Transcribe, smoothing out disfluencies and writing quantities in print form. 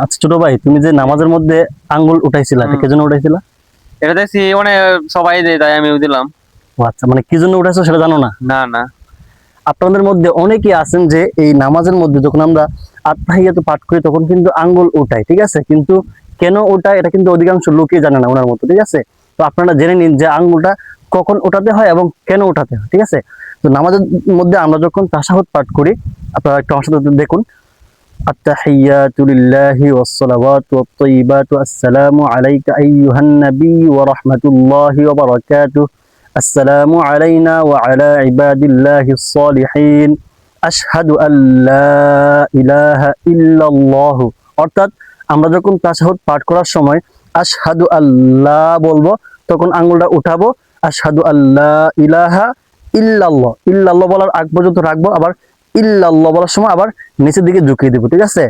আচ্ছা ছোট ভাই, তুমি যে নামাজের মধ্যে আঙ্গুল উঠাইছিলা, এটা কি জন্য উঠাইছিলা? এটা দেখছি মানে সবাই দেয়, তাই আমিও দিলাম। ও আচ্ছা, মানে কি জন্য উঠাইছো সেটা জানো না? না না। আপনাদের মধ্যে অনেকেই আছেন যে এই নামাজের মধ্যে যখন আমরা আত্মাহিয়াত পাঠ করি তখন কিন্তু আঙ্গুল উঠাই, ঠিক আছে, কিন্তু কেন ওঠায় এটা কিন্তু অধিকাংশ লোকই জানে না ওনার মতো, ঠিক আছে। তো আপনারা জেনে নিন যে আঙ্গুলটা কখন ওঠাতে হয় এবং কেন ওঠাতে হয়, ঠিক আছে। তো নামাজের মধ্যে আমরা যখন তাশাহুদ পাঠ করি, আপনারা একটু আমার সাথে দেখুন। আত্তাহিয়াতু লিল্লাহি ওয়াস সালাওয়াতু ওয়াত তাইয়্যিবাতু আসসালামু আলাইকা আইয়ুহান নাবী ওয়া রাহমাতুল্লাহি ওয়া বারাকাতুহু আসসালামু আলাইনা ওয়া আলা ইবাদিল্লাহিস সালিহিন আশহাদু আল্লা ইলাহা ইল্লাল্লাহ। অর্থাৎ আমরা যখন তাশাহুদ পাঠ করার সময় আশহাদু আল্লাহ বলবো, তখন আঙ্গুলটা উঠাবো, আশহাদু আল্লা ইলাহা ইল্লাল্লাহ, ইল্লাল্লাহ বলার আগ পর্যন্ত রাখবো, আবার ইল্লাল্লাহ বলার সময় আবার নিচের দিকে ঝুঁকিয়ে দেবো, ঠিক আছে।